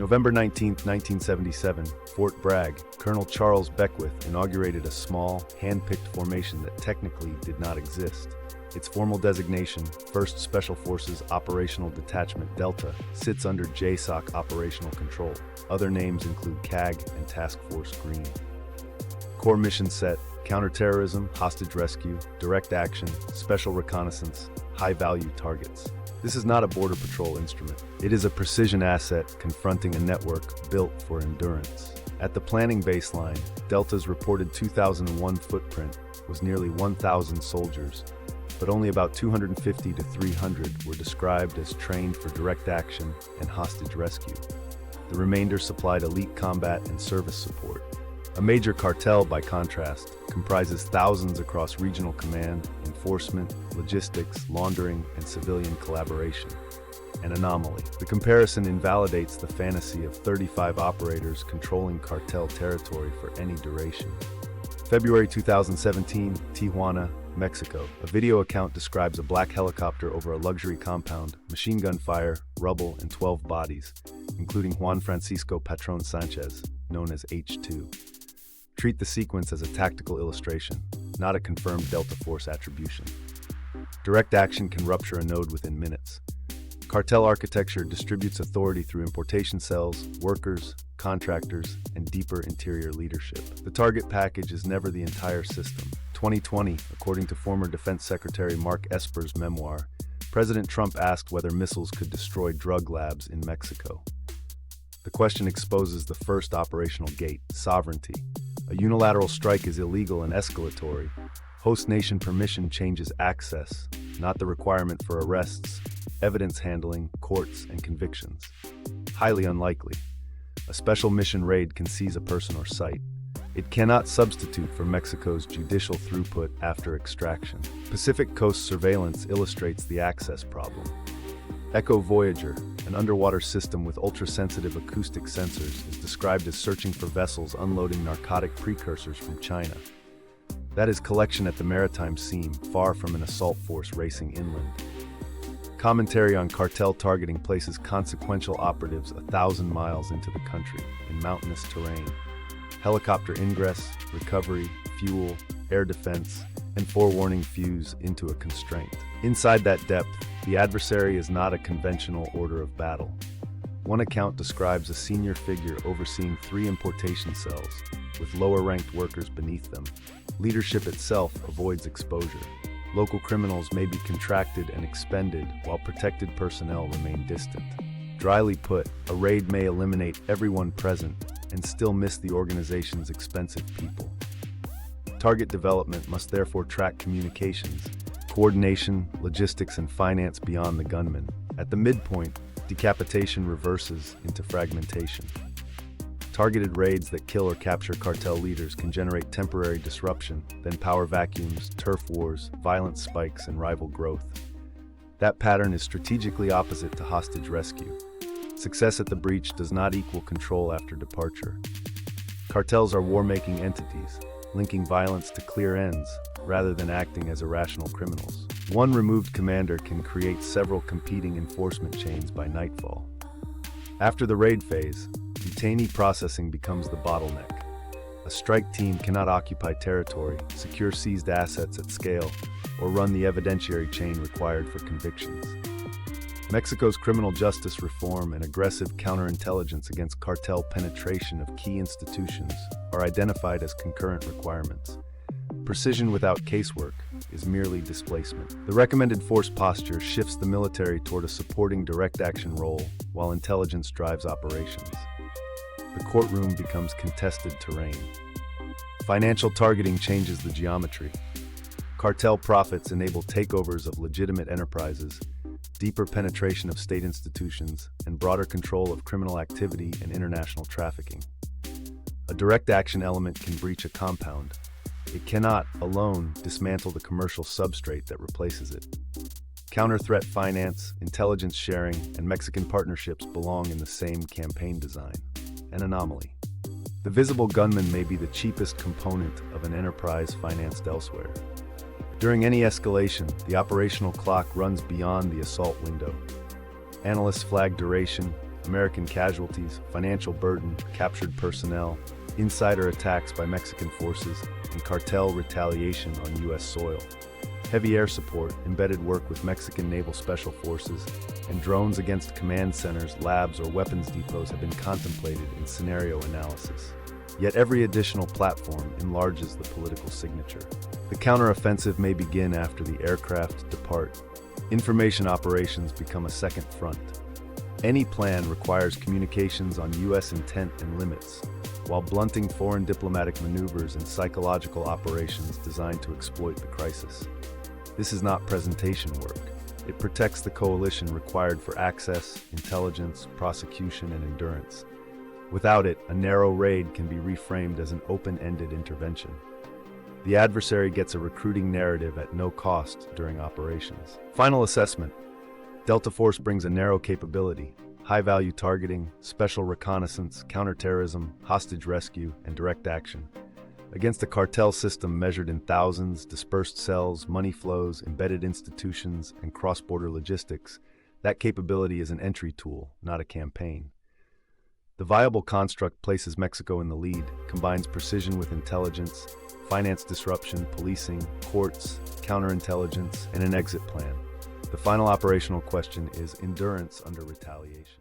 November 19, 1977, Fort Bragg, Colonel Charles Beckwith inaugurated a small, hand-picked formation that technically did not exist. Its formal designation, 1st Special Forces Operational Detachment Delta, sits under JSOC operational control. Other names include CAG and Task Force Green. Core mission set: counterterrorism, hostage rescue, direct action, special reconnaissance, high-value targets. This is not a border patrol instrument. It is a precision asset confronting a network built for endurance. At the planning baseline, Delta's reported 2001 footprint was nearly 1,000 soldiers, but only about 250 to 300 were described as trained for direct action and hostage rescue. The remainder supplied elite combat and service support. A major cartel, by contrast, comprises thousands across regional command, enforcement, logistics, laundering, and civilian collaboration. An anomaly. The comparison invalidates the fantasy of 35 operators controlling cartel territory for any duration. February 2017, Tijuana, Mexico. A video account describes a black helicopter over a luxury compound, machine gun fire, rubble, and 12 bodies, including Juan Francisco Patron Sanchez, known as H2. Treat the sequence as a tactical illustration, not a confirmed Delta Force attribution. Direct action can rupture a node within minutes. Cartel architecture distributes authority through importation cells, workers, contractors, and deeper interior leadership. The target package is never the entire system. 2020, according to former Defense Secretary Mark Esper's memoir, President Trump asked whether missiles could destroy drug labs in Mexico. The question exposes the first operational gate: sovereignty. A unilateral strike is illegal and escalatory. Host nation permission changes access, not the requirement for arrests, evidence handling, courts, and convictions. Highly unlikely. A special mission raid can seize a person or site. It cannot substitute for Mexico's judicial throughput after extraction. Pacific Coast surveillance illustrates the access problem. Echo Voyager, an underwater system with ultra-sensitive acoustic sensors, is described as searching for vessels unloading narcotic precursors from China. That is collection at the maritime seam, far from an assault force racing inland. Commentary on cartel targeting places consequential operatives 1,000 miles into the country, in mountainous terrain. Helicopter ingress, recovery, fuel, air defense, and forewarning fuse into a constraint. Inside that depth, the adversary is not a conventional order of battle. One account describes a senior figure overseeing 3 importation cells, with lower-ranked workers beneath them. Leadership itself avoids exposure. Local criminals may be contracted and expended, while protected personnel remain distant. Dryly put, a raid may eliminate everyone present and still miss the organization's expensive people. Target development must therefore track communications, coordination, logistics, and finance beyond the gunman. At the midpoint, decapitation reverses into fragmentation. Targeted raids that kill or capture cartel leaders can generate temporary disruption, then power vacuums, turf wars, violent spikes, and rival growth. That pattern is strategically opposite to hostage rescue. Success at the breach does not equal control after departure. Cartels are war-making entities, linking violence to clear ends, rather than acting as irrational criminals. One removed commander can create several competing enforcement chains by nightfall. After the raid phase, detainee processing becomes the bottleneck. A strike team cannot occupy territory, secure seized assets at scale, or run the evidentiary chain required for convictions. Mexico's criminal justice reform and aggressive counterintelligence against cartel penetration of key institutions are identified as concurrent requirements. Precision without casework is merely displacement. The recommended force posture shifts the military toward a supporting direct action role, while intelligence drives operations. The courtroom becomes contested terrain. Financial targeting changes the geometry. Cartel profits enable takeovers of legitimate enterprises, deeper penetration of state institutions, and broader control of criminal activity and international trafficking. A direct action element can breach a compound. It cannot, alone, dismantle the commercial substrate that replaces it. Counter-threat finance, intelligence sharing, and Mexican partnerships belong in the same campaign design. An anomaly. The visible gunman may be the cheapest component of an enterprise financed elsewhere. During any escalation, the operational clock runs beyond the assault window. Analysts flag duration, American casualties, financial burden, captured personnel, insider attacks by Mexican forces, and cartel retaliation on U.S. soil. Heavy air support, embedded work with Mexican naval special forces, and drones against command centers, labs, or weapons depots have been contemplated in scenario analysis. Yet every additional platform enlarges the political signature. The counteroffensive may begin after the aircraft depart. Information operations become a second front. Any plan requires communications on U.S. intent and limits, while blunting foreign diplomatic maneuvers and psychological operations designed to exploit the crisis. This is not presentation work. It protects the coalition required for access, intelligence, prosecution, and endurance. Without it, a narrow raid can be reframed as an open-ended intervention. The adversary gets a recruiting narrative at no cost during operations. Final assessment. Delta Force brings a narrow capability: high-value targeting, special reconnaissance, counterterrorism, hostage rescue, and direct action. Against a cartel system measured in thousands, dispersed cells, money flows, embedded institutions, and cross-border logistics, that capability is an entry tool, not a campaign. The viable construct places Mexico in the lead, combines precision with intelligence, finance disruption, policing, courts, counterintelligence, and an exit plan. The final operational question is endurance under retaliation.